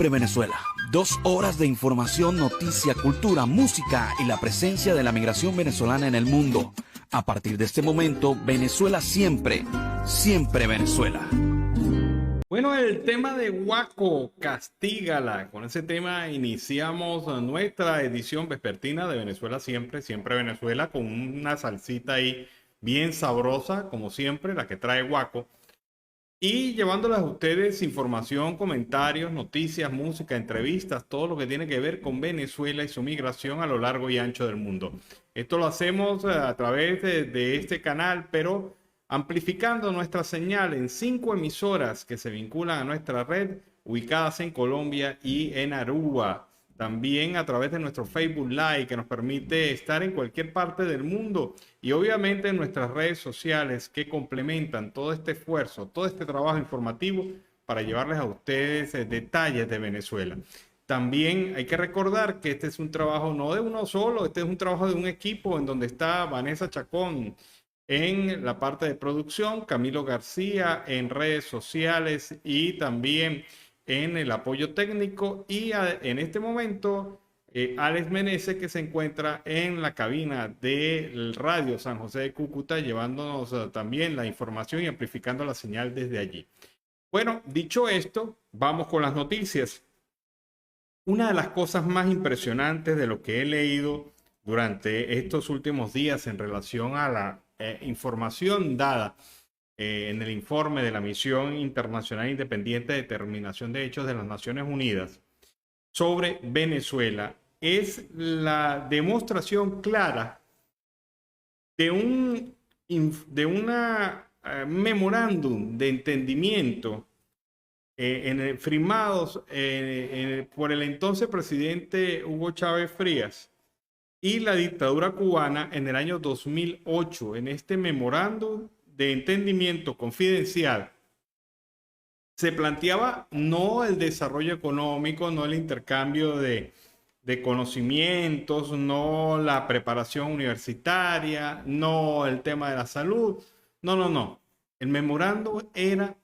Siempre Venezuela. 2 horas de información, noticia, cultura, música y la presencia de la migración venezolana en el mundo. A partir de este momento, Venezuela siempre, siempre Venezuela. Bueno, el tema de Guaco, Castígala. Con ese tema iniciamos nuestra edición vespertina de Venezuela siempre, siempre Venezuela, con una salsita ahí bien sabrosa, como siempre, la que trae Guaco. Y llevándoles a ustedes información, comentarios, noticias, música, entrevistas, todo lo que tiene que ver con Venezuela y su migración a lo largo y ancho del mundo. Esto lo hacemos a través de este canal, pero amplificando nuestra señal en 5 emisoras que se vinculan a nuestra red, ubicadas en Colombia y en Aruba. También a través de nuestro Facebook Live, que nos permite estar en cualquier parte del mundo. Y obviamente en nuestras redes sociales que complementan todo este esfuerzo, todo este trabajo informativo para llevarles a ustedes detalles de Venezuela. También hay que recordar que este es un trabajo no de uno solo, este es un trabajo de un equipo en donde está Vanessa Chacón en la parte de producción, Camilo García en redes sociales y también en el apoyo técnico, y en este momento Alex Meneses, que se encuentra en la cabina del Radio San José de Cúcuta, llevándonos también la información y amplificando la señal desde allí. Bueno, dicho esto, vamos con las noticias. Una de las cosas más impresionantes de lo que he leído durante estos últimos días en relación a la información dada en el informe de la Misión Internacional Independiente de Determinación de Hechos de las Naciones Unidas sobre Venezuela es la demostración clara de una memorándum de entendimiento firmados por el entonces presidente Hugo Chávez Frías y la dictadura cubana en el año 2008. En este memorándum de entendimiento confidencial se planteaba no el desarrollo económico, no el intercambio de conocimientos, no la preparación universitaria, no el tema de la salud. No. El memorándum era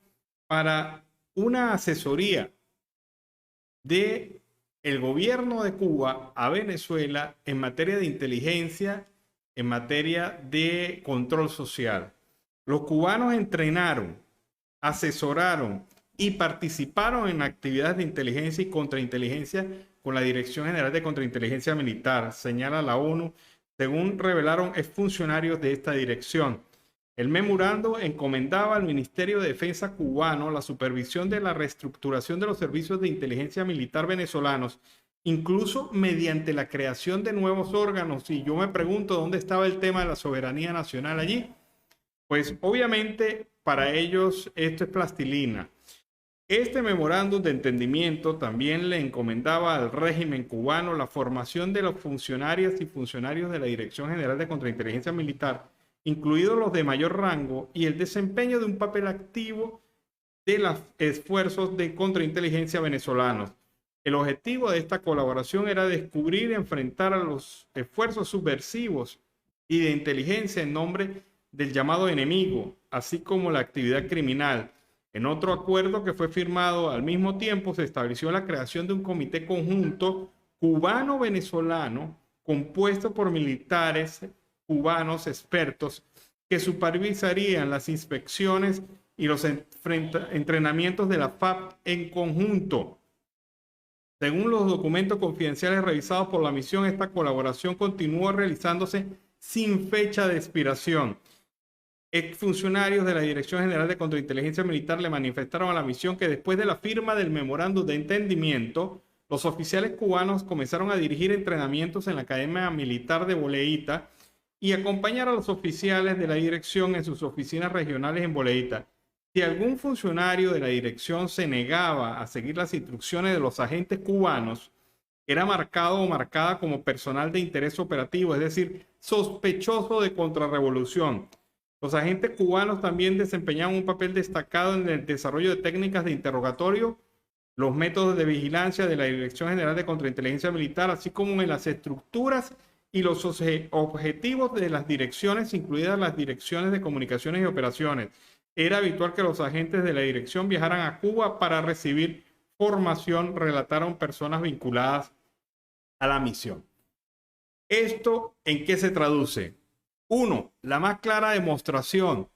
para una asesoría de el gobierno de Cuba a Venezuela en materia de inteligencia, en materia de control social. Los cubanos entrenaron, asesoraron y participaron en actividades de inteligencia y contrainteligencia con la Dirección General de Contrainteligencia Militar, señala la ONU, según revelaron exfuncionarios de esta dirección. El memorando encomendaba al Ministerio de Defensa cubano la supervisión de la reestructuración de los servicios de inteligencia militar venezolanos, incluso mediante la creación de nuevos órganos. Y yo me pregunto dónde estaba el tema de la soberanía nacional allí. Pues obviamente para ellos esto es plastilina. Este memorándum de entendimiento también le encomendaba al régimen cubano la formación de los funcionarias y funcionarios de la Dirección General de Contrainteligencia Militar, incluidos los de mayor rango, y el desempeño de un papel activo de los esfuerzos de contrainteligencia venezolanos. El objetivo de esta colaboración era descubrir y enfrentar a los esfuerzos subversivos y de inteligencia en nombre del llamado enemigo, así como la actividad criminal. En otro acuerdo que fue firmado al mismo tiempo, se estableció la creación de un comité conjunto cubano-venezolano compuesto por militares cubanos expertos que supervisarían las inspecciones y los entrenamientos de la FARC en conjunto. Según los documentos confidenciales revisados por la misión, esta colaboración continúa realizándose sin fecha de expiración. Exfuncionarios de la Dirección General de Contrainteligencia Militar le manifestaron a la misión que después de la firma del memorándum de entendimiento, los oficiales cubanos comenzaron a dirigir entrenamientos en la Academia Militar de Boleíta y acompañar a los oficiales de la dirección en sus oficinas regionales en Boleíta. Si algún funcionario de la dirección se negaba a seguir las instrucciones de los agentes cubanos, era marcado o marcada como personal de interés operativo, es decir, sospechoso de contrarrevolución. Los agentes cubanos también desempeñaban un papel destacado en el desarrollo de técnicas de interrogatorio, los métodos de vigilancia de la Dirección General de Contrainteligencia Militar, así como en las estructuras y los objetivos de las direcciones, incluidas las direcciones de comunicaciones y operaciones. Era habitual que los agentes de la dirección viajaran a Cuba para recibir formación relataron personas vinculadas a la misión. ¿Esto en qué se traduce? Uno, la más clara demostración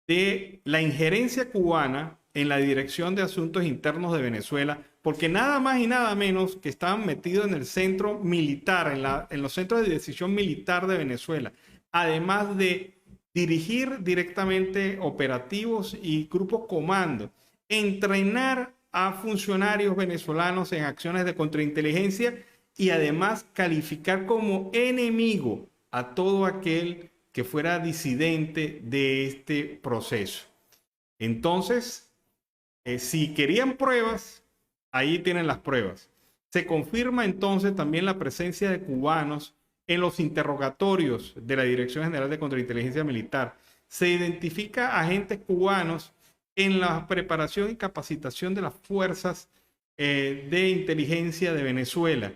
de la injerencia cubana en la Dirección de Asuntos Internos de Venezuela, porque nada más y nada menos que estaban metidos en el centro militar, en los centros de decisión militar de Venezuela, además de dirigir directamente operativos y grupos comando, entrenar a funcionarios venezolanos en acciones de contrainteligencia y además calificar como enemigo a todo aquel que fuera disidente de este proceso. Entonces, si querían pruebas, ahí tienen las pruebas. Se confirma entonces también la presencia de cubanos en los interrogatorios de la Dirección General de Contrainteligencia Militar. Se identifica agentes cubanos en la preparación y capacitación de las fuerzas de inteligencia de Venezuela.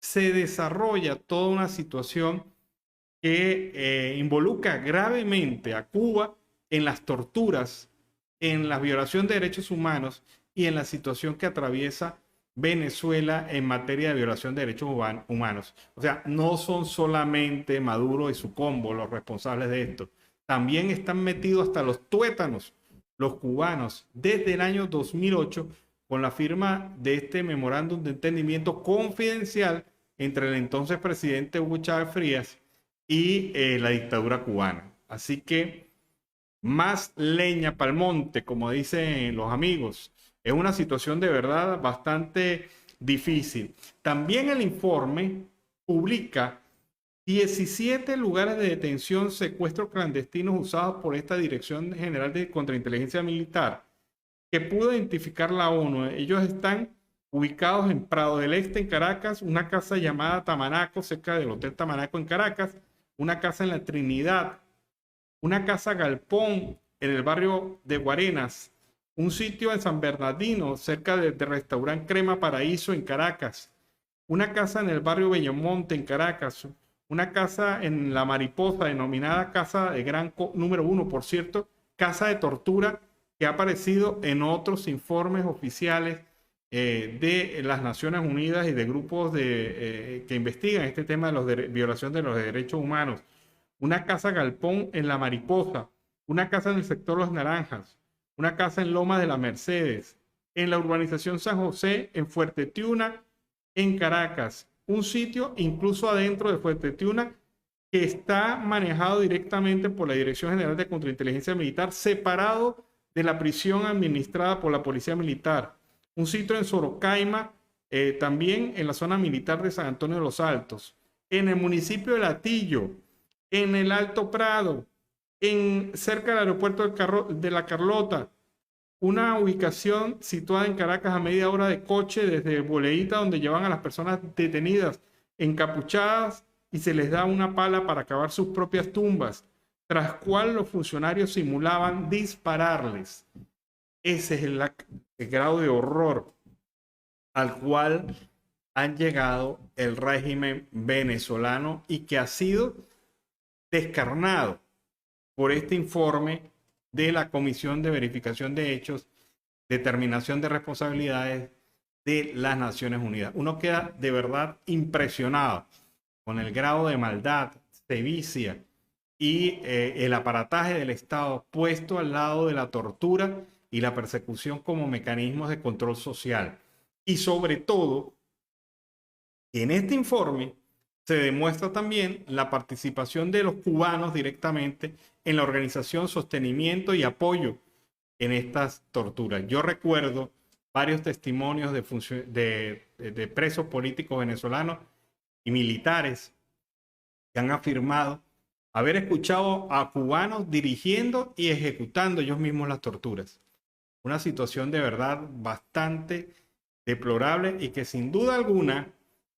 Se desarrolla toda una situación que involucra gravemente a Cuba en las torturas, en la violación de derechos humanos y en la situación que atraviesa Venezuela en materia de violación de derechos humanos. O sea, no son solamente Maduro y su combo los responsables de esto. También están metidos hasta los tuétanos, los cubanos, desde el año 2008, con la firma de este memorándum de entendimiento confidencial entre el entonces presidente Hugo Chávez Frías y la dictadura cubana. Así que más leña para el monte, como dicen los amigos. Es una situación de verdad bastante difícil. También el informe publica 17 lugares de detención, secuestros clandestinos usados por esta Dirección General de Contrainteligencia Militar que pudo identificar la ONU. Ellos están ubicados en Prado del Este, en Caracas, una casa llamada Tamanaco, cerca del Hotel Tamanaco en Caracas, una casa en la Trinidad, una casa Galpón en el barrio de Guarenas, un sitio en San Bernardino, cerca del restaurante Crema Paraíso en Caracas, una casa en el barrio Bellomonte en Caracas, una casa en La Mariposa, denominada Casa de Gran número 1, por cierto, casa de tortura que ha aparecido en otros informes oficiales de las Naciones Unidas y de grupos que investigan este tema de la violación de los derechos humanos. Una casa Galpón en La Mariposa, una casa en el sector Los Naranjas, una casa en Lomas de la Mercedes, en la urbanización San José, en Fuerte Tiuna, en Caracas, un sitio incluso adentro de Fuerte Tiuna que está manejado directamente por la Dirección General de Contrainteligencia Militar, separado de la prisión administrada por la Policía Militar. Un sitio en Sorocaima, también en la zona militar de San Antonio de los Altos, en el municipio de Latillo, en el Alto Prado, cerca del aeropuerto de La Carlota, una ubicación situada en Caracas a media hora de coche desde Boleíta, donde llevan a las personas detenidas encapuchadas y se les da una pala para cavar sus propias tumbas, tras cual los funcionarios simulaban dispararles. Ese es el grado de horror al cual han llegado el régimen venezolano y que ha sido descarnado por este informe de la Comisión de Verificación de Hechos, Determinación de Responsabilidades de las Naciones Unidas. Uno queda de verdad impresionado con el grado de maldad, sevicia y el aparataje del Estado puesto al lado de la tortura y la persecución como mecanismos de control social. Y sobre todo, en este informe se demuestra también la participación de los cubanos directamente en la organización, sostenimiento y apoyo en estas torturas. Yo recuerdo varios testimonios de presos políticos venezolanos y militares que han afirmado haber escuchado a cubanos dirigiendo y ejecutando ellos mismos las torturas. Una situación de verdad bastante deplorable y que sin duda alguna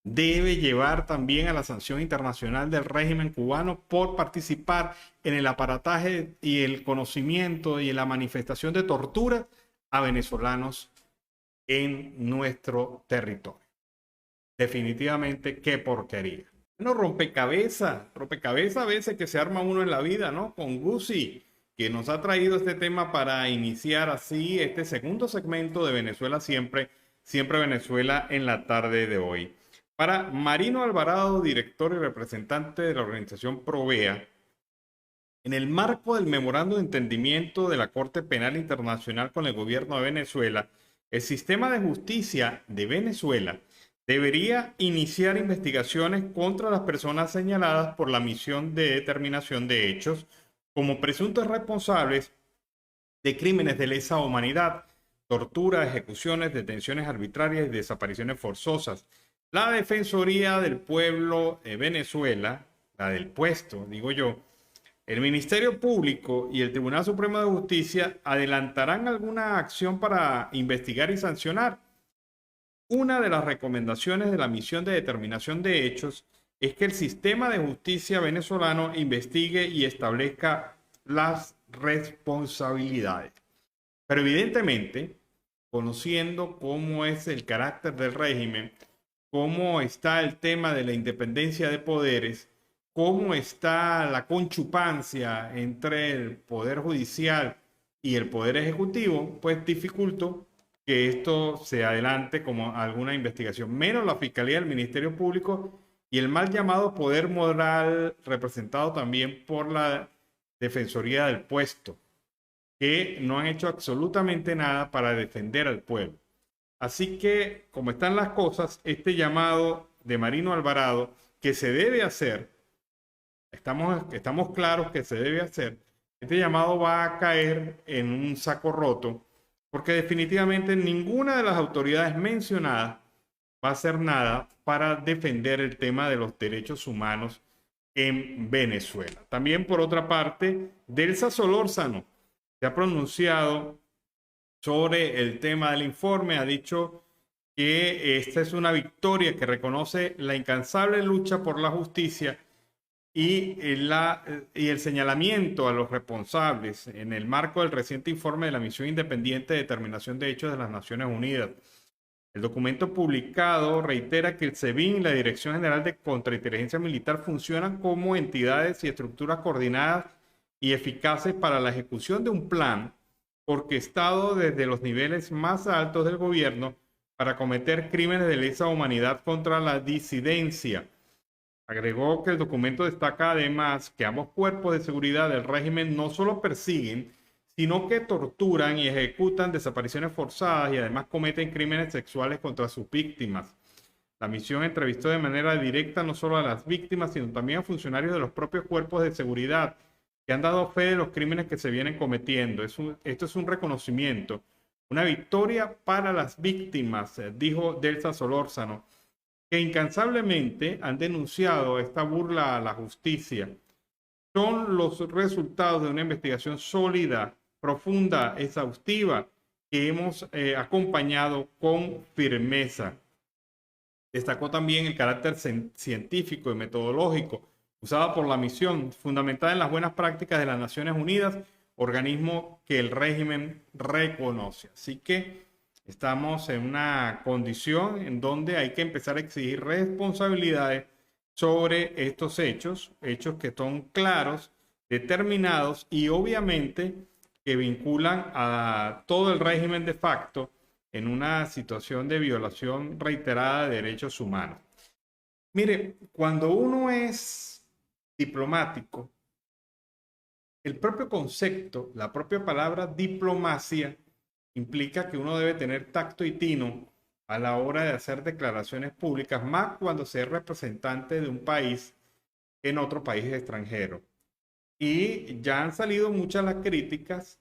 debe llevar también a la sanción internacional del régimen cubano por participar en el aparataje y el conocimiento y en la manifestación de tortura a venezolanos en nuestro territorio. Definitivamente, qué porquería. No, rompecabezas a veces que se arma uno en la vida, ¿no? Con Gucci que nos ha traído este tema para iniciar así este segundo segmento de Venezuela Siempre, Siempre Venezuela en la tarde de hoy. Para Marino Alvarado, director y representante de la organización Provea, en el marco del memorando de entendimiento de la Corte Penal Internacional con el gobierno de Venezuela, el sistema de justicia de Venezuela debería iniciar investigaciones contra las personas señaladas por la misión de determinación de hechos como presuntos responsables de crímenes de lesa humanidad, tortura, ejecuciones, detenciones arbitrarias y desapariciones forzosas. La Defensoría del Pueblo de Venezuela, la del puesto, digo yo, el Ministerio Público y el Tribunal Supremo de Justicia adelantarán alguna acción para investigar y sancionar. Una de las recomendaciones de la misión de determinación de hechos es que el sistema de justicia venezolano investigue y establezca las responsabilidades. Pero evidentemente, conociendo cómo es el carácter del régimen, cómo está el tema de la independencia de poderes, cómo está la conchupancia entre el Poder Judicial y el Poder Ejecutivo, pues dificultó que esto se adelante como alguna investigación, menos la Fiscalía del Ministerio Público y el mal llamado poder moral representado también por la Defensoría del Puesto, que no han hecho absolutamente nada para defender al pueblo. Así que, como están las cosas, este llamado de Marino Alvarado, que se debe hacer, estamos claros que se debe hacer, este llamado va a caer en un saco roto, porque definitivamente ninguna de las autoridades mencionadas va a hacer nada para defender el tema de los derechos humanos en Venezuela. También, por otra parte, Delsa Solórzano se ha pronunciado sobre el tema del informe, ha dicho que esta es una victoria que reconoce la incansable lucha por la justicia y el señalamiento a los responsables en el marco del reciente informe de la Misión Independiente de Determinación de Hechos de las Naciones Unidas. El documento publicado reitera que el SEBIN y la Dirección General de Contrainteligencia Militar funcionan como entidades y estructuras coordinadas y eficaces para la ejecución de un plan orquestado desde los niveles más altos del gobierno para cometer crímenes de lesa humanidad contra la disidencia. Agregó que el documento destaca además que ambos cuerpos de seguridad del régimen no solo persiguen, sino que torturan y ejecutan desapariciones forzadas y además cometen crímenes sexuales contra sus víctimas. La misión entrevistó de manera directa no solo a las víctimas, sino también a funcionarios de los propios cuerpos de seguridad que han dado fe de los crímenes que se vienen cometiendo. Esto es un reconocimiento, una victoria para las víctimas, dijo Delsa Solórzano, que incansablemente han denunciado esta burla a la justicia. Son los resultados de una investigación sólida, profunda, exhaustiva, que hemos acompañado con firmeza. Destacó también el carácter científico y metodológico usado por la misión, fundamentada en las buenas prácticas de las Naciones Unidas, organismo que el régimen reconoce. Así que estamos en una condición en donde hay que empezar a exigir responsabilidades sobre estos hechos que son claros, determinados y obviamente que vinculan a todo el régimen de facto en una situación de violación reiterada de derechos humanos. Mire, cuando uno es diplomático, el propio concepto, la propia palabra diplomacia, implica que uno debe tener tacto y tino a la hora de hacer declaraciones públicas, más cuando se es representante de un país en otro país extranjero. Y ya han salido muchas las críticas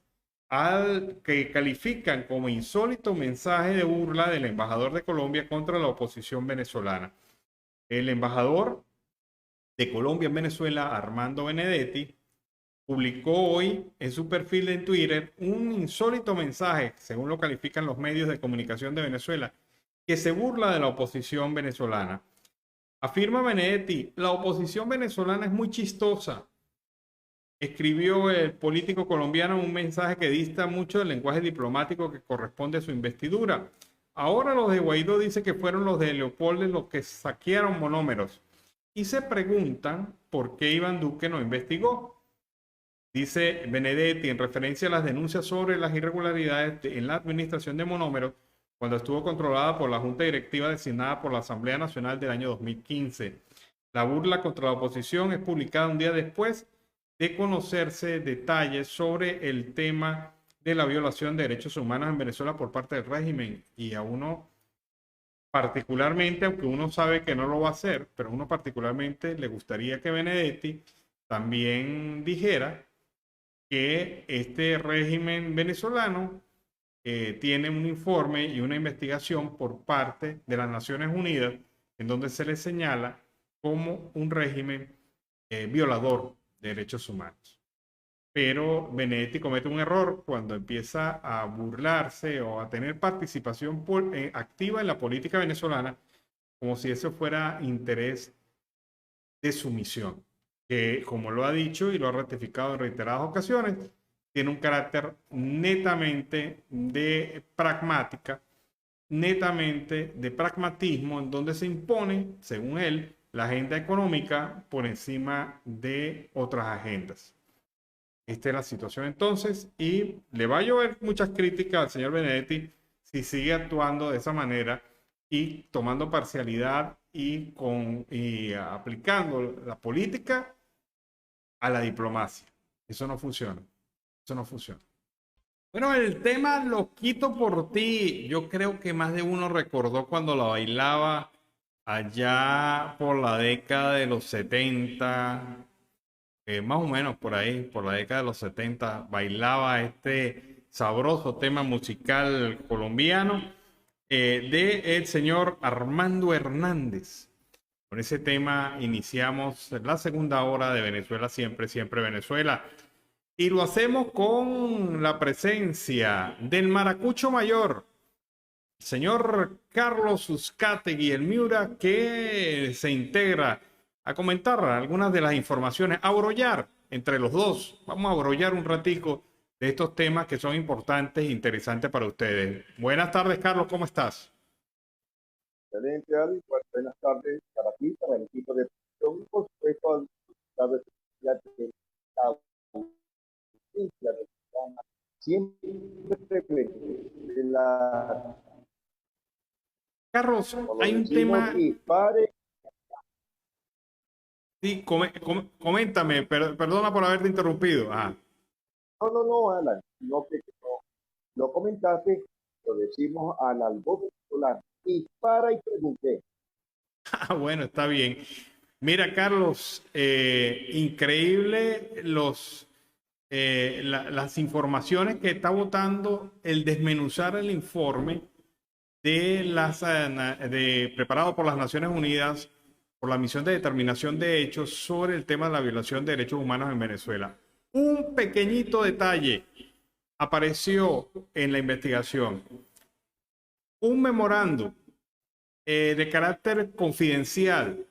al que califican como insólito mensaje de burla del embajador de Colombia contra la oposición venezolana. El embajador de Colombia en Venezuela, Armando Benedetti, publicó hoy en su perfil en Twitter un insólito mensaje, según lo califican los medios de comunicación de Venezuela, que se burla de la oposición venezolana. Afirma Benedetti, la oposición venezolana es muy chistosa. Escribió el político colombiano un mensaje que dista mucho del lenguaje diplomático que corresponde a su investidura. Ahora los de Guaidó dicen que fueron los de Leopoldo los que saquearon monómeros. Y se preguntan por qué Iván Duque no investigó. Dice Benedetti, en referencia a las denuncias sobre las irregularidades en la administración de Monómeros, cuando estuvo controlada por la Junta Directiva designada por la Asamblea Nacional del año 2015. La burla contra la oposición es publicada un día después de conocerse detalles sobre el tema de la violación de derechos humanos en Venezuela por parte del régimen. Y a uno particularmente, aunque uno sabe que no lo va a hacer, pero a uno particularmente le gustaría que Benedetti también dijera que este régimen venezolano tiene un informe y una investigación por parte de las Naciones Unidas en donde se le señala como un régimen violador de derechos humanos. Pero Benedetti comete un error cuando empieza a burlarse o a tener participación activa en la política venezolana como si eso fuera interés de sumisión, que como lo ha dicho y lo ha ratificado en reiteradas ocasiones, tiene un carácter netamente de pragmática, netamente de pragmatismo, en donde se impone, según él, la agenda económica por encima de otras agendas. Esta es la situación entonces y le va a llover muchas críticas al señor Benedetti si sigue actuando de esa manera y tomando parcialidad y aplicando la política a la diplomacia. Eso no funciona. Eso no funciona. Bueno, el tema Lo quito por ti. Yo creo que más de uno recordó cuando la bailaba allá por la década de los 70, más o menos por ahí, por la década de los 70, bailaba este sabroso tema musical colombiano de el señor Armando Hernández. Con ese tema iniciamos la segunda hora de Venezuela Siempre, Siempre Venezuela. Y lo hacemos con la presencia del maracucho mayor, señor Carlos Uzcategui, el Miura, que se integra a comentar algunas de las informaciones, a brollar entre los dos. Vamos a brollar un ratico de estos temas que son importantes e interesantes para ustedes. Buenas tardes, Carlos, ¿cómo estás? Excelente, Alex. Buenas tardes para ti, para el equipo de producción y por supuesto al diputado especial de la audiencia mexicana, siempre de la, Carlos, como hay lo un decimos, tema. dispare. Sí, coméntame, perdona por haberte interrumpido. Ah. No, Alan, no que no, lo comentaste, lo decimos al albo venezolano. Dispara y pregunté. Ah, bueno, está bien. Mira, Carlos, increíble las informaciones que está botando el desmenuzar el informe preparado por las Naciones Unidas por la misión de determinación de hechos sobre el tema de la violación de derechos humanos en Venezuela. Un pequeñito detalle apareció en la investigación. Un memorando de carácter confidencial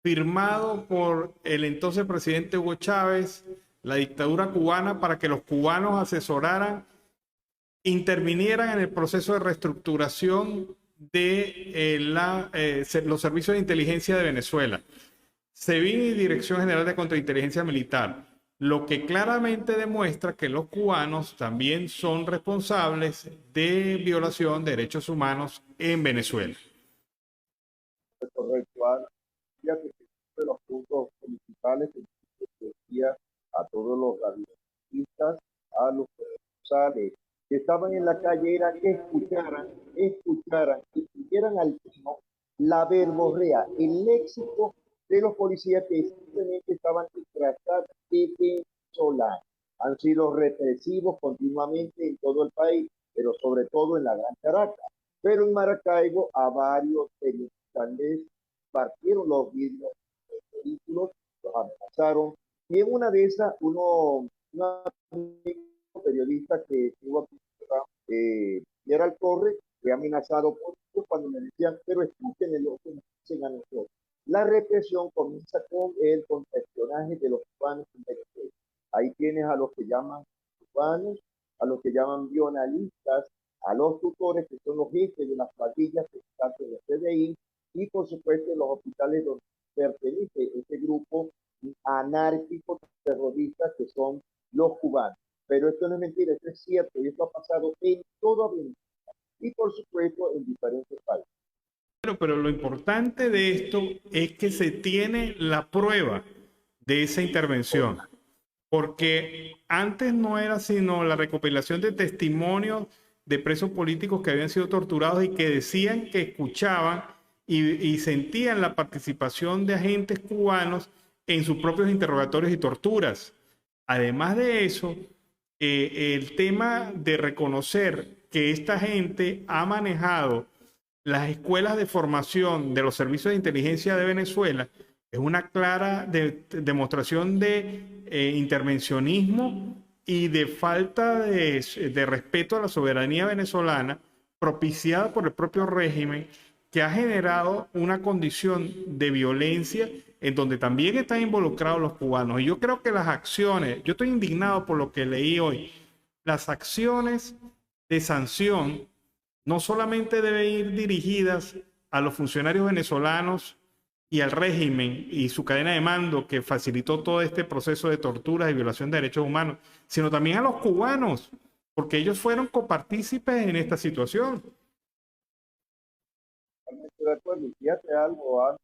firmado por el entonces presidente Hugo Chávez, la dictadura cubana, para que los cubanos asesoraran, intervinieran en el proceso de reestructuración de los servicios de inteligencia de Venezuela, SEBIN y Dirección General de Contrainteligencia Militar, lo que claramente demuestra que los cubanos también son responsables de violación de derechos humanos en Venezuela. Correcto, Alan. Fíjate que uno de los puntos principales que decía a todos los radioactivistas, a los corresponsales que estaban en la calle era que escucharan y siguieran al tino la verborrea, el léxico de los policías que simplemente estaban disfrazados de venezolanos. Han sido represivos continuamente en todo el país, pero sobre todo en la Gran Caracas. Pero en Maracaibo a varios manifestantes partieron los vidrios de los vehículos, los amenazaron, y en una de esas, un periodista que estuvo aquí, Gerald Torres, fue amenazado por ellos cuando me decían, pero escuchen lo que nos dicen a nosotros. La represión comienza con el espionaje de los cubanos en Venezuela. Ahí tienes a los que llaman cubanos, a los que llaman bionalistas, a los tutores, que son los jefes de las pandillas que están en el CDI, y por supuesto los hospitales donde pertenece este grupo anárquico terroristas que son los cubanos. Pero esto no es mentira, esto es cierto y esto ha pasado en toda Venezuela y por supuesto en diferentes países. Pero lo importante de esto es que se tiene la prueba de esa intervención, porque antes no era sino la recopilación de testimonios de presos políticos que habían sido torturados y que decían que escuchaban y sentían la participación de agentes cubanos en sus propios interrogatorios y torturas. Además de eso, el tema de reconocer que esta gente ha manejado las escuelas de formación de los servicios de inteligencia de Venezuela es una clara demostración de intervencionismo y de falta de respeto a la soberanía venezolana propiciada por el propio régimen, que ha generado una condición de violencia en donde también están involucrados los cubanos. Y yo creo que las acciones, yo estoy indignado por lo que leí hoy, las acciones de sanción no solamente deben ir dirigidas a los funcionarios venezolanos y al régimen y su cadena de mando que facilitó todo este proceso de torturas y violación de derechos humanos, sino también a los cubanos, porque ellos fueron copartícipes en esta situación. De acuerdo, y fíjate algo,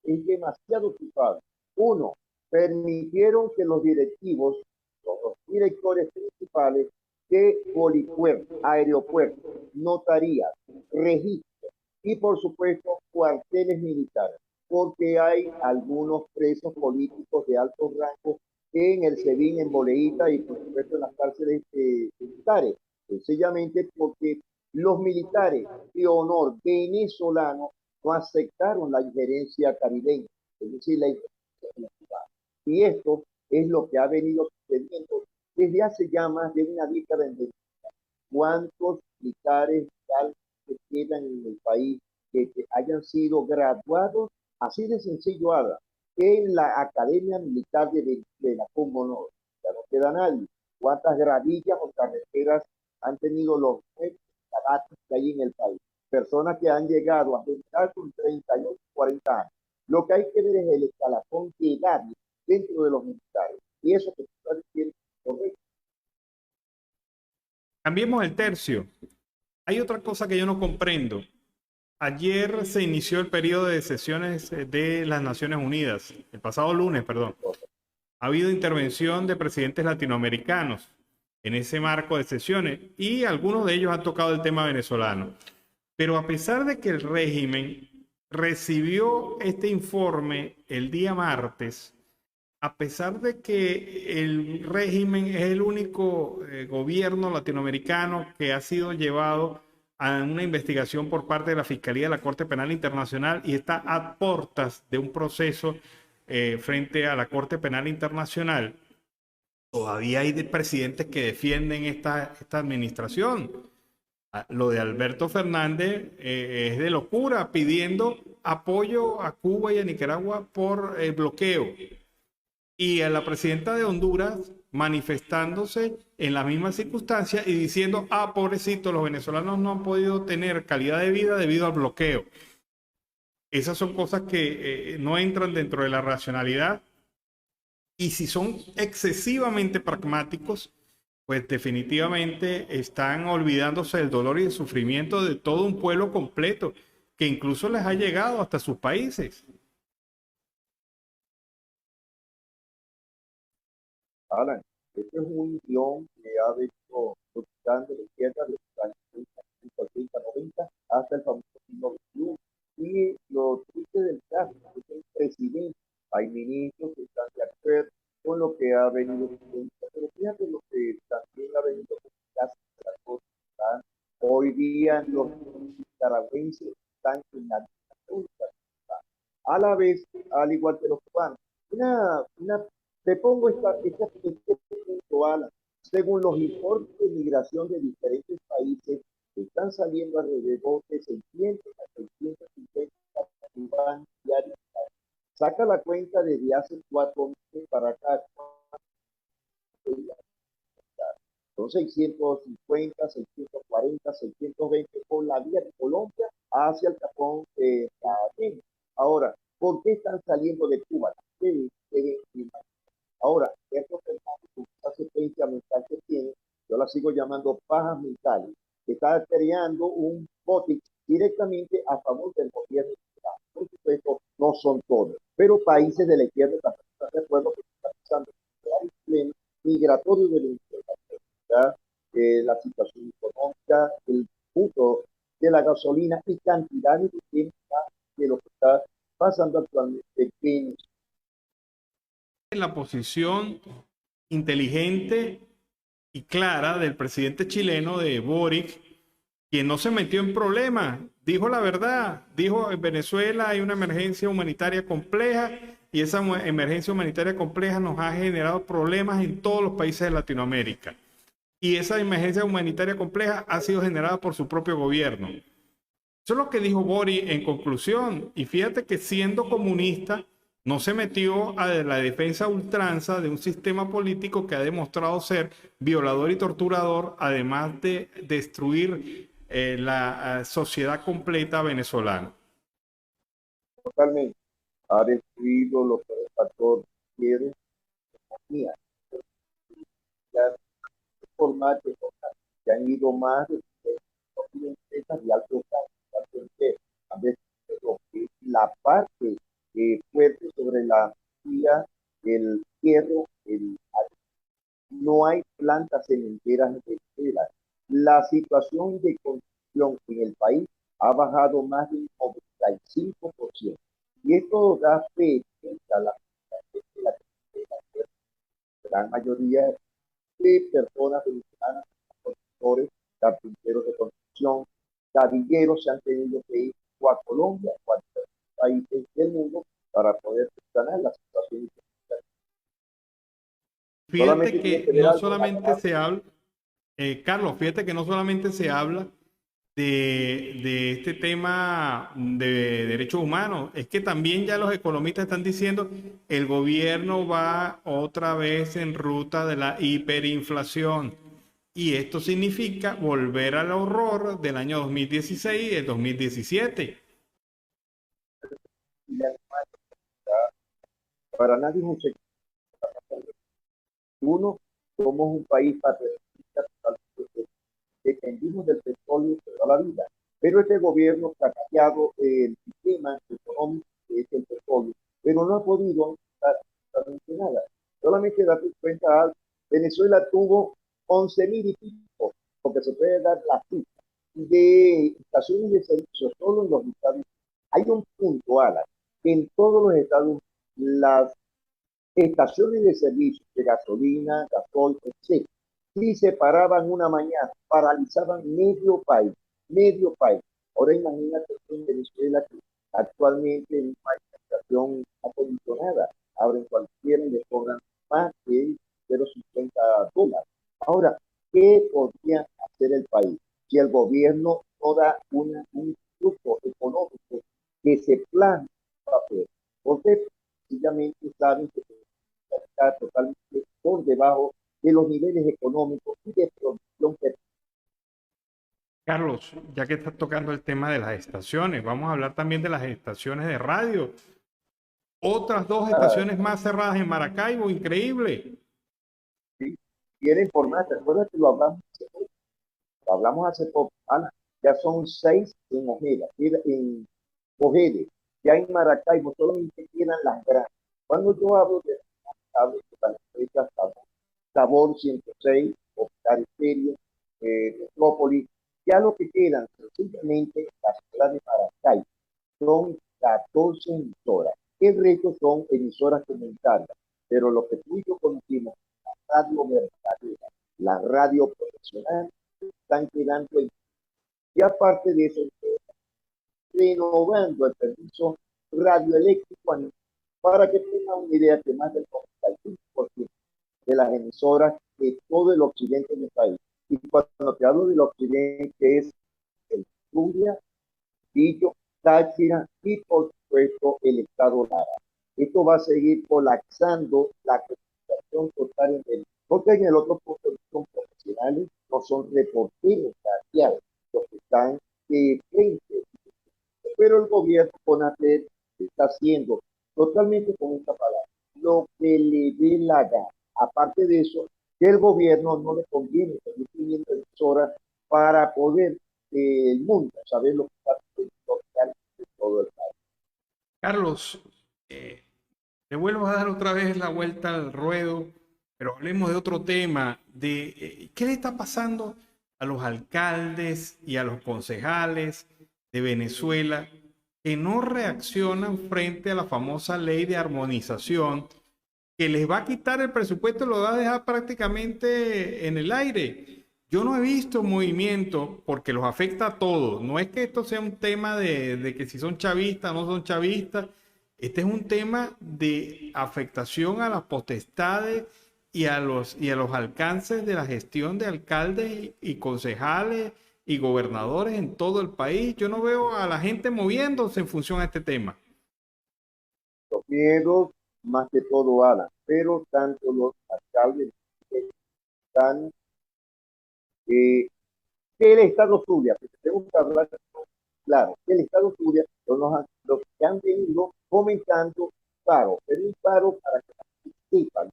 es demasiado culpable. Uno, permitieron que los directivos, los directores principales de polipuertos, aeropuertos, notarías, registros y por supuesto cuarteles militares, porque hay algunos presos políticos de alto rango en el SEBIN, en Boleíta y por supuesto en las cárceles militares, sencillamente porque los militares de honor venezolanos no aceptaron la injerencia caribeña, es decir, la injerencia venezolana. Y esto es lo que ha venido sucediendo desde hace ya más de una década en Venezuela. ¿Cuántos militares que quedan en el país que hayan sido graduados, así de sencillo, Ada, en la Academia Militar de Venezuela, con honor? Ya no queda nadie. ¿Cuántas gravillas o carreteras han tenido los cabatos que hay en el país? Personas que han llegado a estar con 38, 40 años. Lo que hay que ver es el escalafón que hay dentro de los militares. Y eso que tú estás diciendo es correcto. Cambiemos el tercio. Hay otra cosa que yo no comprendo. Ayer se inició el periodo de sesiones de las Naciones Unidas, el pasado lunes, perdón. Ha habido intervención de presidentes latinoamericanos en ese marco de sesiones y algunos de ellos han tocado el tema venezolano. Pero a pesar de que el régimen recibió este informe el día martes, a pesar de que el régimen es el único gobierno latinoamericano que ha sido llevado a una investigación por parte de la Fiscalía de la Corte Penal Internacional y está a puertas de un proceso frente a la Corte Penal Internacional, todavía hay presidentes que defienden esta administración. Lo de Alberto Fernández es de locura, pidiendo apoyo a Cuba y a Nicaragua por el bloqueo. Y a la presidenta de Honduras manifestándose en la misma circunstancia y diciendo, pobrecito, los venezolanos no han podido tener calidad de vida debido al bloqueo. Esas son cosas que no entran dentro de la racionalidad. Y si son excesivamente pragmáticos, pues definitivamente están olvidándose del dolor y del sufrimiento de todo un pueblo completo, que incluso les ha llegado hasta sus países. Alan, este es un guión que ha venido buscando la izquierda de los años 30, 90 hasta el famoso siglo XXI. Y lo triste del caso es que el presidente, hay ministros que están de acuerdo con lo que ha venido sucediendo, pero fíjate lo que también ha venido sucediendo. Hoy día los nicaragüenses están en la dictadura, a la vez, al igual que los cubanos. Te pongo este punto, Alan. Según los informes de migración de diferentes países, están saliendo alrededor de 600 a 650 cubanos diarios. Saca la cuenta desde hace 4 meses para acá. Son 650, 640, 620 por la vía de Colombia hacia el Japón. Ahora, ¿por qué están saliendo de Cuba? Ahora, Alberto Fernández la sigo llamando pajas mentales, que está creando un bote directamente a favor del gobierno. Por supuesto, no son todos, pero países de la izquierda también están de acuerdo que está pasando el problema migratorio de la, la situación económica, el punto de la gasolina y cantidades de temas de lo que está pasando actualmente en la posición inteligente y clara del presidente chileno, de Boric, quien no se metió en problemas, dijo la verdad, dijo en Venezuela hay una emergencia humanitaria compleja y esa emergencia humanitaria compleja nos ha generado problemas en todos los países de Latinoamérica. Y esa emergencia humanitaria compleja ha sido generada por su propio gobierno. Eso es lo que dijo Boric en conclusión. Y fíjate que siendo comunista no se metió a la defensa a ultranza de un sistema político que ha demostrado ser violador y torturador, además de destruir la sociedad completa venezolana. Totalmente. Ha destruido los factores que economía. Ya formar que han ido más de empresas de alto cambio. A veces la parte fuerte sobre la energía, el hierro, no hay plantas cementeras de Venezuela. La situación de construcción en el país ha bajado más del 95%. Y esto da fe a la gran mayoría de personas venezolanas, constructores, carpinteros de construcción, gavilleros se han tenido que ir a Colombia o a otros países del mundo para poder solucionar la situación. Fíjate que no solamente se habla, Carlos, fíjate que no solamente se habla de este tema de derechos humanos, es que también ya los economistas están diciendo el gobierno va otra vez en ruta de la hiperinflación. Y esto significa volver al horror del año 2016 y el 2017. Para nadie es un secreto. Uno, somos un país patriotista, dependimos del petróleo toda la vida. Pero este gobierno ha cambiado el sistema económico que es el petróleo, pero no ha podido absolutamente nada. Solamente date cuenta, Venezuela tuvo 11.000 y pico, porque se puede dar la cifra, de estaciones de servicio solo en los Estados Unidos. Hay un punto, Alan, que en todos los Estados Unidos las estaciones de servicio de gasolina, gasoil, etc. Si se paraban una mañana, paralizaban medio país, medio país. Ahora imagínate en Venezuela que actualmente en una estación acondicionada, abren cualquiera y le cobran más de $0.50. Ahora, ¿qué podría hacer el país si el gobierno no da un truco económico que se planea para hacer? Porque sencillamente saben que está totalmente por debajo de los niveles económicos y de producción que... Carlos, ya que estás tocando el tema de las estaciones, vamos a hablar también de las estaciones de radio. Otras dos estaciones más cerradas en Maracaibo, increíble. Sí, quieren informar, ¿te acuerdas que lo hablamos hace poco, Ana? Ya son 6 en Ojeda, en Ojeda, ya en Maracaibo solamente quedan las grandes. Cuando yo hablo de las empresas Sabor 106, Hospital Estéreo, Metrópolis, ya lo que quedan simplemente la ciudad de Maracaibo son 14 emisoras. El resto son emisoras comunitarias, pero lo que tú y yo conocimos, la radio verdadera, la radio profesional, están quedando en... Y aparte de eso, renovando el permiso radioeléctrico para que tengan una idea que más del 95% de las emisoras de todo el occidente del país. Y cuando te hablo del occidente es el Zulia, Pillo, Táchira y por supuesto el estado Lara. Esto va a seguir colapsando la comunicación total en el, porque en el otro punto son profesionales, no son reporteros radiales, los que están frente. Pero el gobierno CONATEL está haciendo totalmente con esta palabra lo que le dé la gana. Aparte de eso, que el gobierno no le conviene seguir teniendo emisoras para poder el mundo saber lo que está sucediendo en todo el país. Carlos, le vuelvo a dar otra vez la vuelta al ruedo, pero hablemos de otro tema, de qué le está pasando a los alcaldes y a los concejales de Venezuela que no reaccionan frente a la famosa ley de armonización que les va a quitar el presupuesto y lo va a dejar prácticamente en el aire. Yo no he visto movimiento porque los afecta a todos. No es que esto sea un tema de que si son chavistas o no son chavistas. Este es un tema de afectación a las potestades y a los alcances de la gestión de alcaldes y concejales y gobernadores en todo el país. Yo no veo a la gente moviéndose en función a este tema. Los miedos, más que todo, Alan, pero tanto los alcaldes están que el Estado Zulia, porque tenemos que hablar claro, que el Estado Zulia, los que han venido comentando pero un paro para que participan.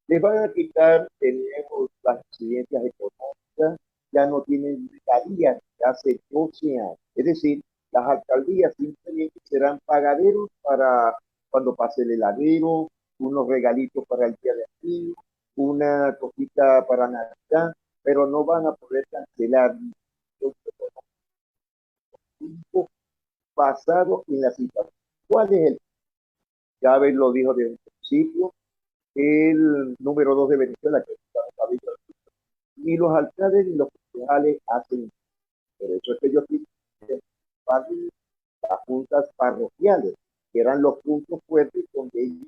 Les van a quitar, tenemos las incidencias económicas, ya no tienen regalías de hace 12 años. Es decir, las alcaldías simplemente serán pagaderos para cuando pase el heladero, unos regalitos para el día de niño, una cosita para Navidad, pero no van a poder cancelar basado en la situación. ¿Cuál es el? Chávez lo dijo desde un principio, el número 2 de Venezuela, que es ni los alcaldes ni los concejales hacen. Por eso es que yo quiero las juntas parroquiales, que eran los puntos fuertes donde ellos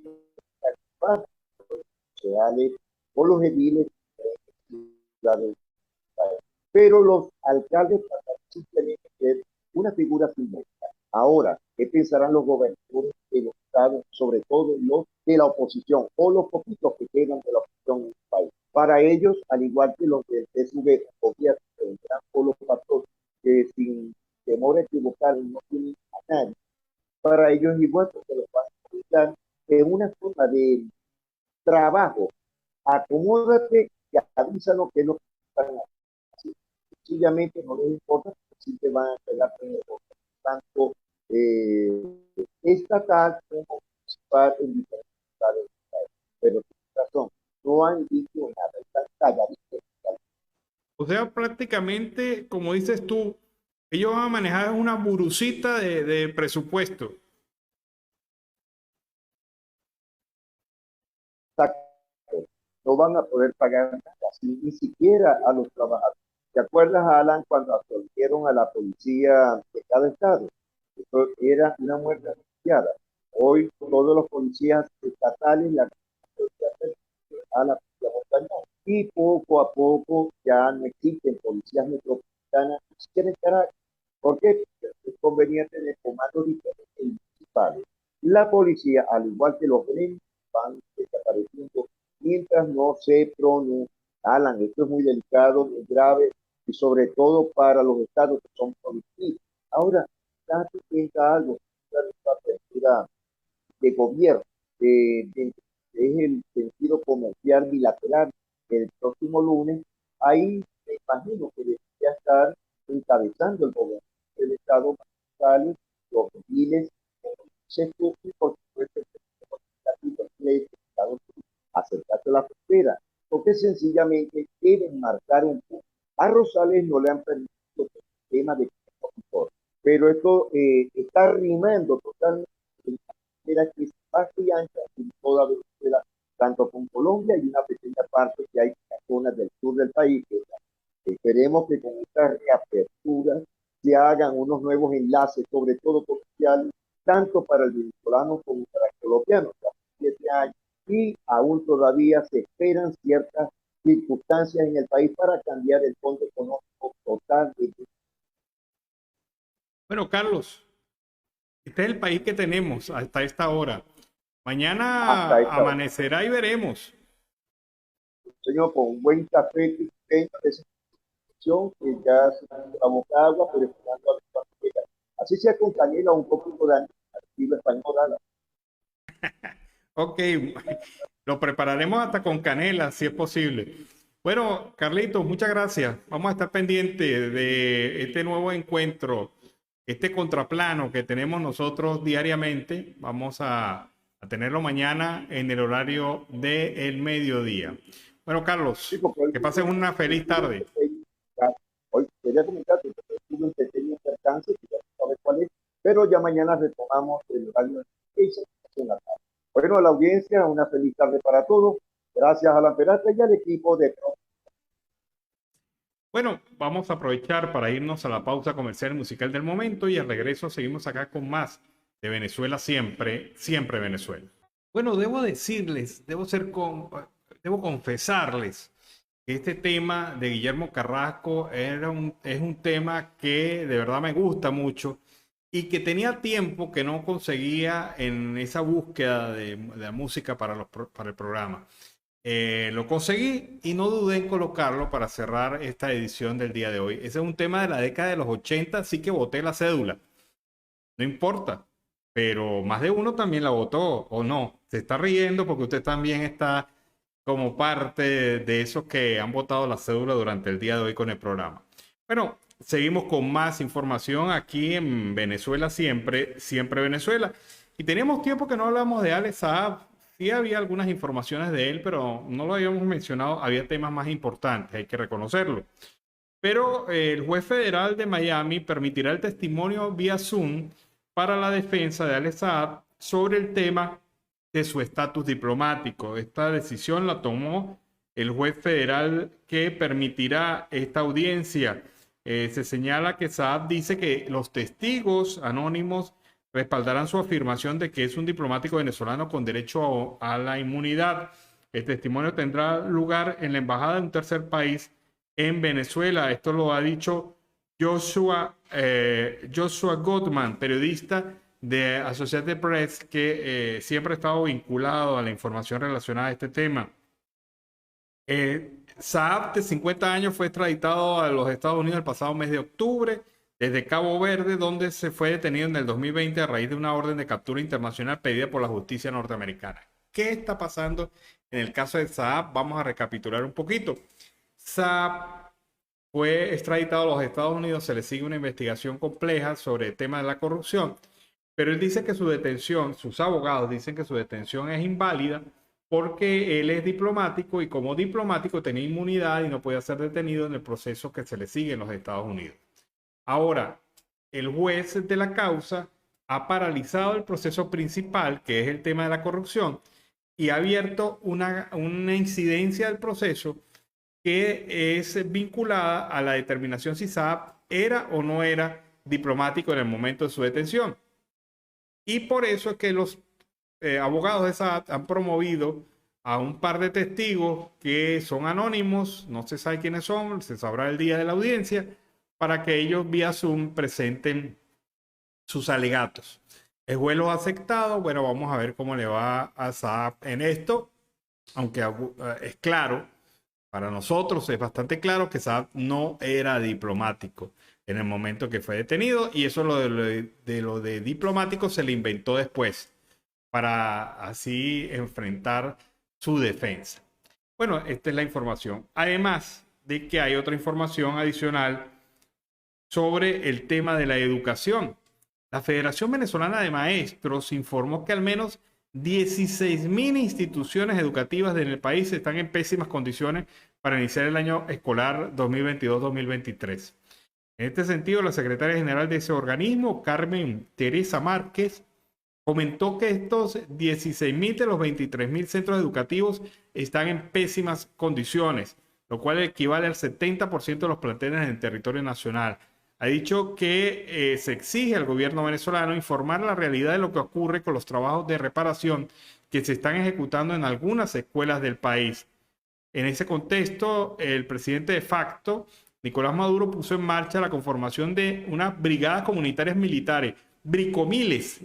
participaban, los concejales o los ediles, pero los alcaldes pasan simplemente a ser una figura simbólica. Ahora, ¿qué pensarán los gobernadores de los estados, sobre todo los de la oposición o los poquitos que quedan de la oposición en el país? Para ellos, al igual que los del PSV, gobierno, o los pastores, que sin temor a equivocar no tienen a nadie, para ellos es igual porque los van a utilizar en una forma de trabajo. Acomódate y avísanos que no están haciendo. Sencillamente no les importa, si te van a pegar tanto estatal como municipal en diferentes estados. Pero tienes razón, no han dicho nada, están calladitos. O sea, prácticamente, como dices tú, ellos van a manejar una burucita de presupuesto. No van a poder pagar nada, ni siquiera a los trabajadores. ¿Te acuerdas, Alan, cuando absolvieron a la policía de cada estado? Eso era una muerte anunciada. Hoy todos los policías estatales la a la policía montañosa. Y poco a poco ya no existen policías metropolitanas, ni siquiera en Caracas. ¿Por qué? Porque es conveniente de comandos diferentes municipales. La policía, al igual que los gremios, van desapareciendo mientras no se pronuncian. Alan, esto es muy delicado, muy grave, y sobre todo para los estados que son productivos. Ahora, date cuenta algo, la apertura de gobierno, es el sentido comercial bilateral el próximo lunes. Ahí me imagino que debería estar encabezando el gobierno del Estado, los civiles, y por supuesto el Estado acercarse a la frontera, porque sencillamente quieren marcar un punto. A Rosales no le han permitido el tema de pero esto está rimando totalmente de manera que es vasta y ancha en toda Venezuela, tanto con Colombia y una pequeña parte que hay en las zonas del sur del país. Esperemos que con esta reapertura se hagan unos nuevos enlaces, sobre todo comerciales, tanto para el venezolano como para el colombiano. Hace 7 años y aún todavía se esperan ciertas circunstancias en el país para cambiar el fondo económico total. Bueno, Carlos, este es el país que tenemos hasta esta hora. Mañana amanecerá y veremos. Señor, con un buen café de esa institución que ya se la boca agua, pero esperando a ver. Así sea con canela, un poquito de estilo español. Ok, Lo prepararemos hasta con canela, si es posible. Bueno, Carlitos, muchas gracias. Vamos a estar pendientes de este nuevo encuentro, este contraplano que tenemos nosotros diariamente. Vamos a tenerlo mañana en el horario del mediodía. Bueno, Carlos, Sí, porque hoy que pasen una feliz tarde. hoy quería comentarte que tuve un pequeño percance, que ya no sabes cuál es, pero ya mañana retomamos el horario de 6 en la tarde. Bueno, a la audiencia, una feliz tarde para todos. Gracias a la Peralta y al equipo de Bueno, vamos a aprovechar para irnos a la pausa comercial musical del momento y al regreso seguimos acá con más de Venezuela siempre, siempre Venezuela. Bueno, debo decirles, debo confesarles que este tema de Guillermo Carrasco es un tema que de verdad me gusta mucho y que tenía tiempo que no conseguía en esa búsqueda de la música para el programa. Lo conseguí y no dudé en colocarlo para cerrar esta edición del día de hoy. Ese es un tema de la década de los 80, así que boté la cédula. No importa, pero más de uno también la votó, ¿o no? Se está riendo porque usted también está como parte de esos que han votado la cédula durante el día de hoy con el programa. Bueno, seguimos con más información aquí en Venezuela siempre, siempre Venezuela. Y teníamos tiempo que no hablamos de Alex Saab. Sí había algunas informaciones de él, pero no lo habíamos mencionado. Había temas más importantes, hay que reconocerlo. Pero el juez federal de Miami permitirá el testimonio vía Zoom para la defensa de Alex Saab sobre el tema de su estatus diplomático. Esta decisión la tomó el juez federal que permitirá esta audiencia. Se señala que Saab dice que los testigos anónimos respaldarán su afirmación de que es un diplomático venezolano con derecho a la inmunidad. El testimonio tendrá lugar en la embajada de un tercer país en Venezuela. Esto lo ha dicho Joshua Gottman, periodista de Associated Press, que siempre ha estado vinculado a la información relacionada a este tema. Saab, de 50 años, fue extraditado a los Estados Unidos el pasado mes de octubre desde Cabo Verde, donde se fue detenido en el 2020 a raíz de una orden de captura internacional pedida por la justicia norteamericana. ¿Qué está pasando en el caso de Saab? Vamos a recapitular un poquito. Saab fue extraditado a los Estados Unidos, se le sigue una investigación compleja sobre el tema de la corrupción, pero él dice que su detención, sus abogados dicen que su detención es inválida porque él es diplomático y como diplomático tenía inmunidad y no podía ser detenido en el proceso que se le sigue en los Estados Unidos. Ahora, el juez de la causa ha paralizado el proceso principal, que es el tema de la corrupción, y ha abierto una incidencia del proceso que es vinculada a la determinación si Saab era o no era diplomático en el momento de su detención. Y por eso es que los abogados de Saab han promovido a un par de testigos que son anónimos, no se sabe quiénes son, se sabrá el día de la audiencia, para que ellos vía Zoom presenten sus alegatos. El juez lo ha aceptado. Bueno, vamos a ver cómo le va a Saab en esto, aunque es claro, para nosotros es bastante claro que Saab no era diplomático en el momento que fue detenido y eso lo de diplomático se le inventó después para así enfrentar su defensa. Bueno, esta es la información. Además de que hay otra información adicional sobre el tema de la educación. La Federación Venezolana de Maestros informó que al menos 16.000 instituciones educativas en el país están en pésimas condiciones para iniciar el año escolar 2022-2023. En este sentido, la secretaria general de ese organismo, Carmen Teresa Márquez, comentó que estos 16.000 de los 23.000 centros educativos están en pésimas condiciones, lo cual equivale al 70% de los planteles en el territorio nacional. Ha dicho que se exige al gobierno venezolano informar la realidad de lo que ocurre con los trabajos de reparación que se están ejecutando en algunas escuelas del país. En ese contexto, el presidente de facto, Nicolás Maduro, puso en marcha la conformación de unas brigadas comunitarias militares, bricomiles.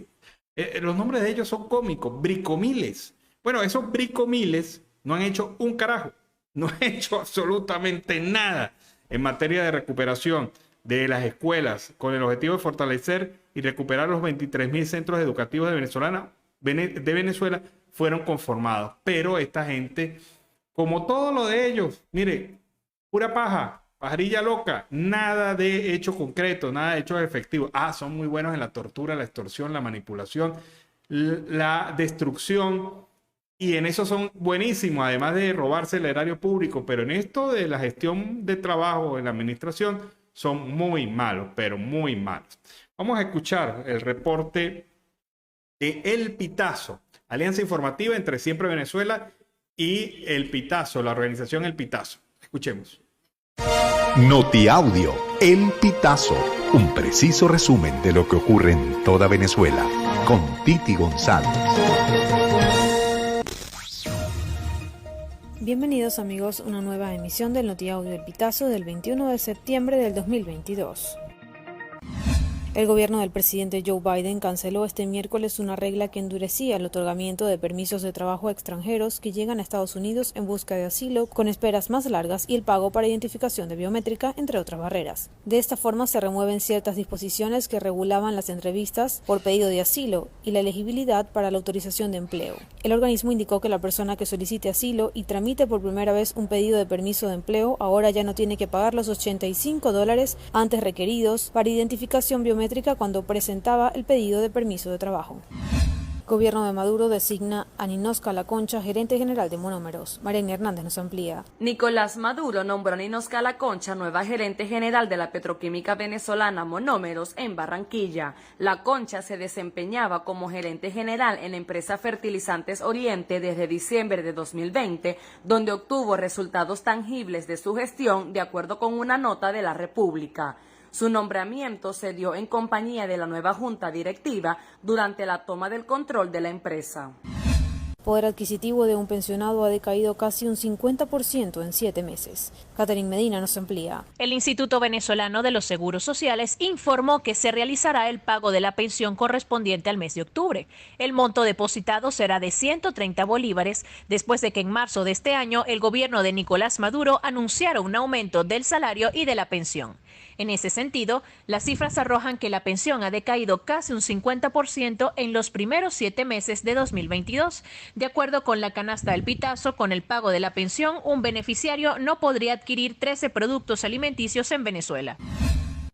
Los nombres de ellos son cómicos, bricomiles. Bueno, esos bricomiles no han hecho un carajo, no han hecho absolutamente nada en materia de recuperación de las escuelas con el objetivo de fortalecer y recuperar los 23.000 centros educativos de Venezolana de Venezuela fueron conformados. Pero esta gente, como todo lo de ellos, mire, pura paja, pajarilla loca, nada de hecho concreto, nada de hecho efectivo. Son muy buenos en la tortura, la extorsión, la manipulación, la destrucción, y en eso son buenísimos, además de robarse el erario público, pero en esto de la gestión de trabajo en la administración son muy malos, pero muy malos. Vamos a escuchar el reporte de El Pitazo, alianza informativa entre Siempre Venezuela y El Pitazo, la organización El Pitazo. Escuchemos. Notiaudio, El Pitazo, un preciso resumen de lo que ocurre en toda Venezuela, con Titi González. Bienvenidos amigos a una nueva emisión del Notiaudio El Pitazo del 21 de septiembre del 2022. El gobierno del presidente Joe Biden canceló este miércoles una regla que endurecía el otorgamiento de permisos de trabajo a extranjeros que llegan a Estados Unidos en busca de asilo, con esperas más largas y el pago para identificación de biométrica, entre otras barreras. De esta forma se remueven ciertas disposiciones que regulaban las entrevistas por pedido de asilo y la elegibilidad para la autorización de empleo. El organismo indicó que la persona que solicite asilo y tramite por primera vez un pedido de permiso de empleo ahora ya no tiene que pagar los $85 antes requeridos para identificación biométrica cuando presentaba el pedido de permiso de trabajo. El gobierno de Maduro designa a Ninosca Laconcha gerente general de Monómeros. Mariana Hernández nos amplía. Nicolás Maduro nombró a Ninosca Laconcha nueva gerente general de la petroquímica venezolana Monómeros en Barranquilla. Laconcha se desempeñaba como gerente general en la empresa Fertilizantes Oriente desde diciembre de 2020, donde obtuvo resultados tangibles de su gestión de acuerdo con una nota de la República. Su nombramiento se dio en compañía de la nueva junta directiva durante la toma del control de la empresa. El poder adquisitivo de un pensionado ha decaído casi un 50% en 7 meses. Catherine Medina nos amplía. El Instituto Venezolano de los Seguros Sociales informó que se realizará el pago de la pensión correspondiente al mes de octubre. El monto depositado será de 130 bolívares, después de que en marzo de este año el gobierno de Nicolás Maduro anunciara un aumento del salario y de la pensión. En ese sentido, las cifras arrojan que la pensión ha decaído casi un 50% en los primeros 7 meses de 2022. De acuerdo con la canasta del Pitazo, con el pago de la pensión, un beneficiario no podría adquirir 13 productos alimenticios en Venezuela.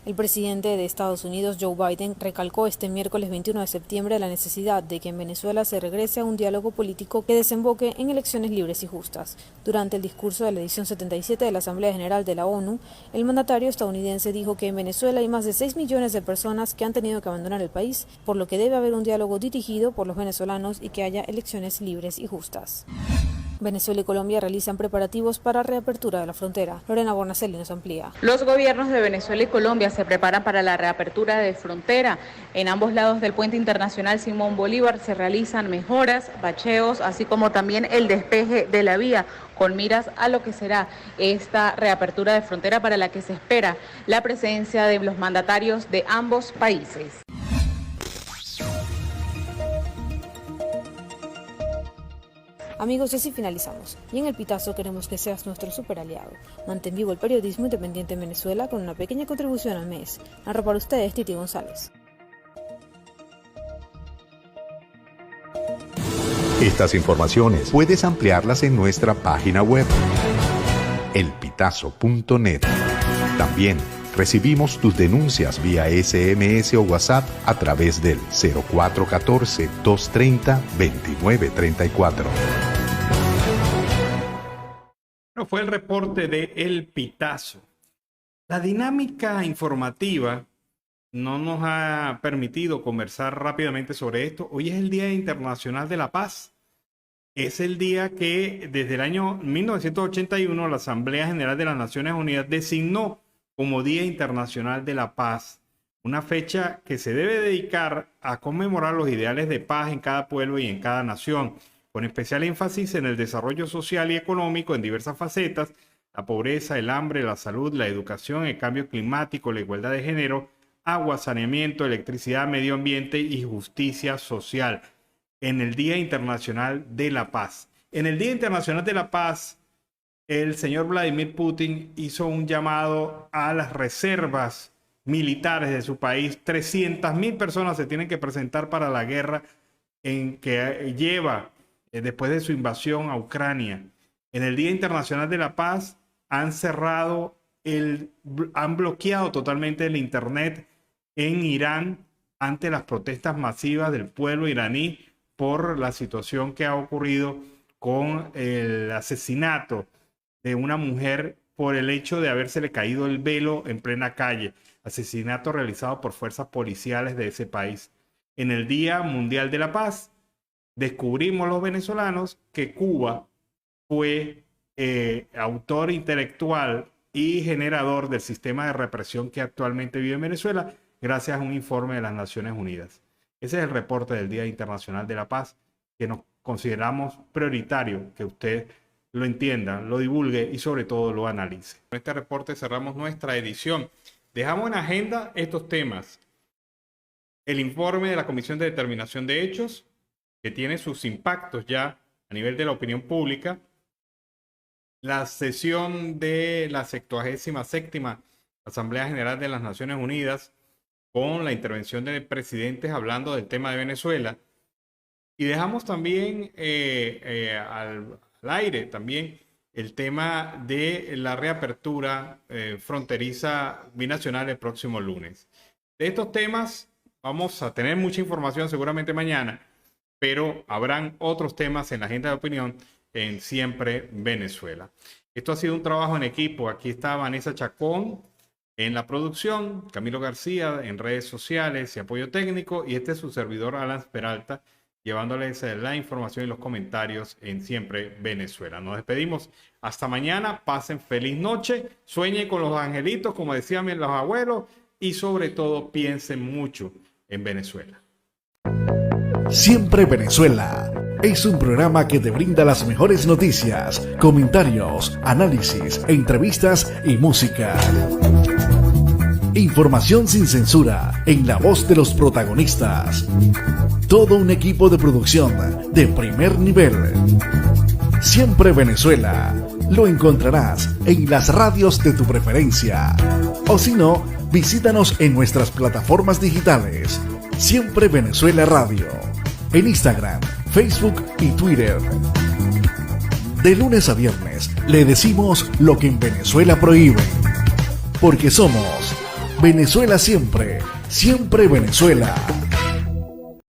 El presidente de Estados Unidos, Joe Biden, recalcó este miércoles 21 de septiembre la necesidad de que en Venezuela se regrese a un diálogo político que desemboque en elecciones libres y justas. Durante el discurso de la edición 77 de la Asamblea General de la ONU, el mandatario estadounidense dijo que en Venezuela hay más de 6 millones de personas que han tenido que abandonar el país, por lo que debe haber un diálogo dirigido por los venezolanos y que haya elecciones libres y justas. Venezuela y Colombia realizan preparativos para reapertura de la frontera. Lorena Bornacelli nos amplía. Los gobiernos de Venezuela y Colombia se preparan para la reapertura de frontera. En ambos lados del puente internacional Simón Bolívar se realizan mejoras, bacheos, así como también el despeje de la vía, con miras a lo que será esta reapertura de frontera para la que se espera la presencia de los mandatarios de ambos países. Amigos, así finalizamos. Y en El Pitazo queremos que seas nuestro super aliado. Mantén vivo el periodismo independiente en Venezuela con una pequeña contribución al mes. Narro para ustedes, Titi González. Estas informaciones puedes ampliarlas en nuestra página web, elpitazo.net. También recibimos tus denuncias vía SMS o WhatsApp a través del 0414-230-2934. Bueno, fue el reporte de El Pitazo. La dinámica informativa no nos ha permitido conversar rápidamente sobre esto. Hoy es el Día Internacional de la Paz. Es el día que desde el año 1981 la Asamblea General de las Naciones Unidas designó como Día Internacional de la Paz, una fecha que se debe dedicar a conmemorar los ideales de paz en cada pueblo y en cada nación, con especial énfasis en el desarrollo social y económico en diversas facetas, la pobreza, el hambre, la salud, la educación, el cambio climático, la igualdad de género, agua, saneamiento, electricidad, medio ambiente y justicia social, en el Día Internacional de la Paz. En el Día Internacional de la Paz, el señor Vladimir Putin hizo un llamado a las reservas militares de su país. 300.000 personas se tienen que presentar para la guerra en que lleva después de su invasión a Ucrania. En el Día Internacional de la Paz han bloqueado totalmente el internet en Irán ante las protestas masivas del pueblo iraní por la situación que ha ocurrido con el asesinato de una mujer por el hecho de habérsele caído el velo en plena calle. Asesinato realizado por fuerzas policiales de ese país. En el Día Mundial de la Paz, descubrimos los venezolanos que Cuba fue autor intelectual y generador del sistema de represión que actualmente vive en Venezuela, gracias a un informe de las Naciones Unidas. Ese es el reporte del Día Internacional de la Paz, que nos consideramos prioritario que usted lo entienda, lo divulgue y sobre todo lo analice. Con este reporte cerramos nuestra edición. Dejamos en agenda estos temas. El informe de la Comisión de Determinación de Hechos, que tiene sus impactos ya a nivel de la opinión pública. La sesión de la 77ª Asamblea General de las Naciones Unidas, con la intervención de presidentes hablando del tema de Venezuela. Y dejamos también al aire también el tema de la reapertura fronteriza binacional el próximo lunes. De estos temas vamos a tener mucha información seguramente mañana, pero habrán otros temas en la agenda de opinión en Siempre Venezuela. Esto ha sido un trabajo en equipo. Aquí está Vanessa Chacón en la producción, Camilo García en redes sociales y apoyo técnico, y este es su servidor Alan Peralta, llevándoles la información y los comentarios en Siempre Venezuela. Nos despedimos. Hasta mañana. Pasen feliz noche. Sueñen con los angelitos, como decían los abuelos, y sobre todo piensen mucho en Venezuela. Siempre Venezuela es un programa que te brinda las mejores noticias, comentarios, análisis, entrevistas y música. Información sin censura en la voz de los protagonistas. Todo un equipo de producción de primer nivel. Siempre Venezuela lo encontrarás en las radios de tu preferencia. O si no, visítanos en nuestras plataformas digitales. Siempre Venezuela Radio. En Instagram, Facebook y Twitter. De lunes a viernes le decimos lo que en Venezuela prohíben. Porque somos Venezuela siempre, siempre Venezuela.